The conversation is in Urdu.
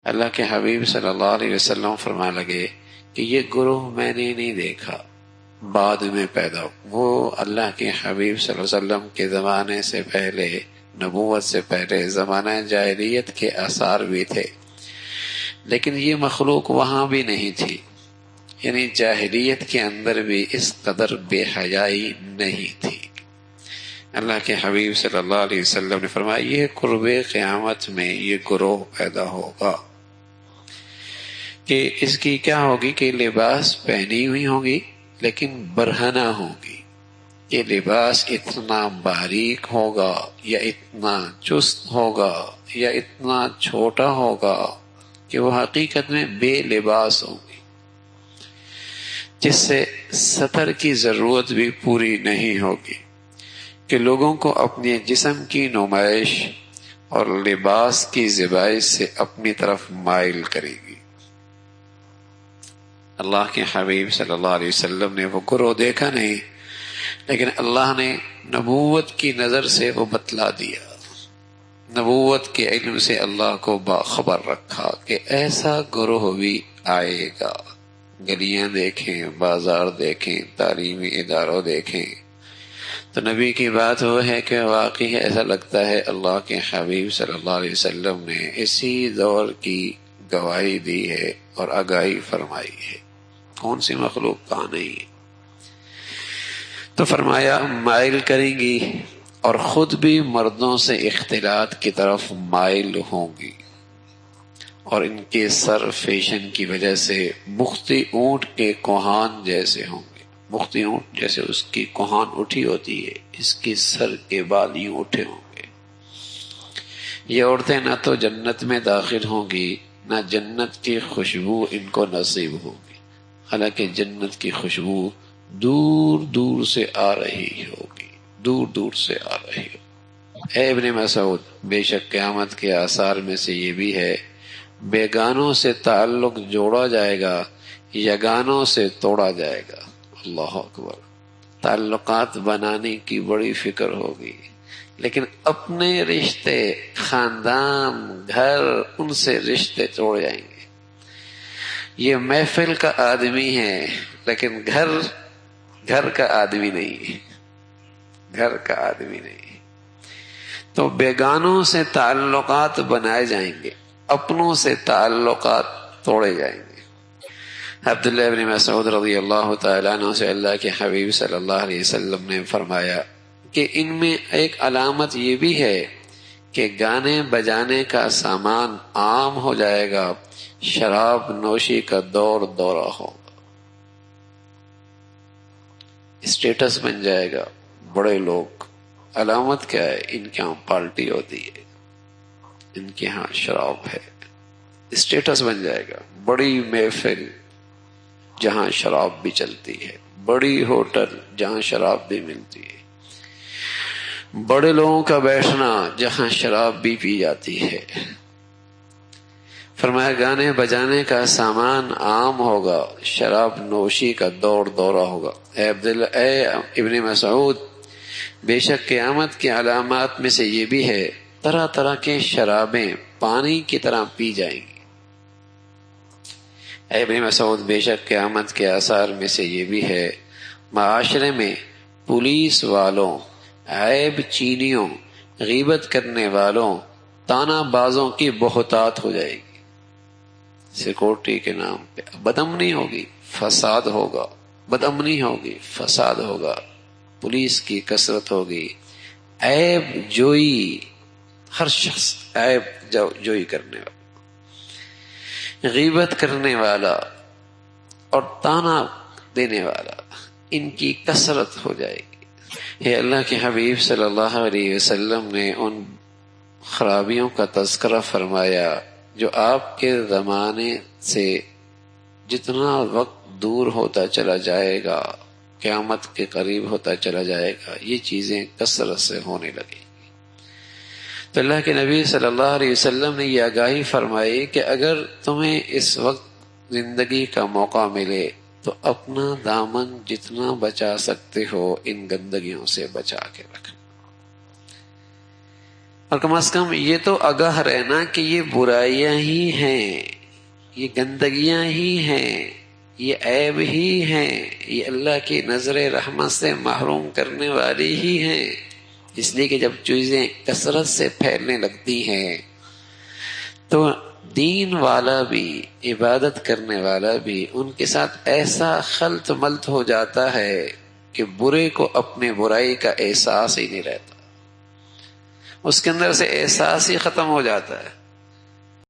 اللہ کے حبیب صلی اللہ علیہ وسلم فرمانے لگے کہ یہ گروہ میں نے نہیں دیکھا، بعد میں پیدا وہ اللہ کے حبیب صلی اللہ علیہ وسلم کے زمانے سے پہلے، نبوت سے پہلے زمانہ جاہلیت کے آثار بھی تھے، لیکن یہ مخلوق وہاں بھی نہیں تھی، یعنی جاہلیت کے اندر بھی اس قدر بے حیائی نہیں تھی۔ اللہ کے حبیب صلی اللہ علیہ وسلم نے فرمایا یہ قرب قیامت میں یہ گروہ پیدا ہوگا کہ اس کی کیا ہوگی کہ لباس پہنی ہوئی ہوگی لیکن برہنہ ہوگی، یہ لباس اتنا باریک ہوگا یا اتنا چست ہوگا یا اتنا چھوٹا ہوگا کہ وہ حقیقت میں بے لباس ہوگی، جس سے سطر کی ضرورت بھی پوری نہیں ہوگی، کہ لوگوں کو اپنے جسم کی نمائش اور لباس کی زیبائش سے اپنی طرف مائل کرے گی۔ اللہ کے حبیب صلی اللہ علیہ وسلم نے وہ گروہ دیکھا نہیں، لیکن اللہ نے نبوت کی نظر سے وہ بتلا دیا، نبوت کے علم سے اللہ کو باخبر رکھا کہ ایسا گروہ بھی آئے گا۔ گلیاں دیکھیں، بازار دیکھیں، تعلیمی اداروں دیکھیں تو نبی کی بات وہ ہے کہ واقعی ایسا لگتا ہے اللہ کے حبیب صلی اللہ علیہ وسلم نے اسی دور کی گواہی دی ہے اور آگاہی فرمائی ہے، کون سی مخلوق کہاں نہیں ہے۔ تو فرمایا مائل کریں گی اور خود بھی مردوں سے اختلاط کی طرف مائل ہوں گی، اور ان کے سر فیشن کی وجہ سے بختی اونٹ کے کوہان جیسے ہوں گے۔ بختی اونٹ جیسے اس کی کوہان اٹھی ہوتی ہے، اس کے سر کے بال یوں اٹھے ہوں گے۔ یہ عورتیں نہ تو جنت میں داخل ہوں گی نہ جنت کی خوشبو ان کو نصیب ہوگی، حالانکہ جنت کی خوشبو دور دور سے آ رہی ہوگی، دور دور سے آ رہی ہوگی۔ اے ابن مسعود، بے شک قیامت کے آثار میں سے یہ بھی ہے بیگانوں سے تعلق جوڑا جائے گا، یگانوں سے توڑا جائے گا۔ اللہ اکبر۔ تعلقات بنانے کی بڑی فکر ہوگی، لیکن اپنے رشتے، خاندان، گھر، ان سے رشتے توڑ جائیں گے۔ یہ محفل کا آدمی ہے لیکن گھر کا آدمی نہیں ہے، گھر کا آدمی نہیں ہے۔ تو بیگانوں سے تعلقات بنائے جائیں گے، اپنوں سے تعلقات توڑے جائیں گے۔ عبداللہ بن مسعود رضی اللہ تعالیٰ عنہ سے اللہ کے حبیب صلی اللہ علیہ وسلم نے فرمایا کہ ان میں ایک علامت یہ بھی ہے کہ گانے بجانے کا سامان عام ہو جائے گا، شراب نوشی کا دور دورہ ہوگا، اسٹیٹس بن جائے گا۔ بڑے لوگ، علامت کیا ہے؟ ان کے ہاں پارٹی ہوتی ہے، ان کے ہاں شراب ہے، اسٹیٹس بن جائے گا۔ بڑی محفل جہاں شراب بھی چلتی ہے، بڑی ہوٹل جہاں شراب بھی ملتی ہے، بڑے لوگوں کا بیٹھنا جہاں شراب بھی پی جاتی ہے۔ فرمایا گانے بجانے کا سامان عام ہوگا، شراب نوشی کا دور دورہ ہوگا۔ اے ابن مسعود، بے شک قیامت کی علامات میں سے یہ بھی ہے طرح طرح کے شرابیں پانی کی طرح پی جائیں گی۔ اے ابن مسعود، بے شک قیامت کے آثار میں سے یہ بھی ہے معاشرے میں پولیس والوں، عیب چینیوں، غیبت کرنے والوں، تانا بازوں کی بہتات ہو جائے گی۔ سیکورٹی کے نام پہ بدامنی ہوگی، فساد ہوگا، بدامنی ہوگی، فساد ہوگا، پولیس کی کثرت ہوگی، عیب جوئی، ہر شخص عیب جوئی کرنے والا، غیبت کرنے والا اور تانا دینے والا، ان کی کثرت ہو جائے گی۔ یہ اللہ کے حبیب صلی اللہ علیہ وسلم نے ان خرابیوں کا تذکرہ فرمایا جو آپ کے زمانے سے جتنا وقت دور ہوتا چلا جائے گا، قیامت کے قریب ہوتا چلا جائے گا، یہ چیزیں کثرت سے ہونے لگیں۔ تو اللہ کے نبی صلی اللہ علیہ وسلم نے یہ آگاہی فرمائی کہ اگر تمہیں اس وقت زندگی کا موقع ملے تو اپنا دامن جتنا بچا سکتے ہو ان گندگیوں سے بچا کے رکھنا۔ اور کم از کم یہ تو آگاہ رہنا کہ یہ برائیاں ہی ہیں، یہ گندگیاں ہی ہیں، یہ عیب ہی ہیں، یہ اللہ کی نظر رحمت سے محروم کرنے والی ہی ہیں. اس لیے کہ جب چیزیں کثرت سے پھیلنے لگتی ہیں تو دین والا بھی، عبادت کرنے والا بھی، ان کے ساتھ ایسا خلط ملط ہو جاتا ہے کہ برے کو اپنے برائی کا احساس ہی نہیں رہتا، اس کے اندر سے احساس ہی ختم ہو جاتا ہے.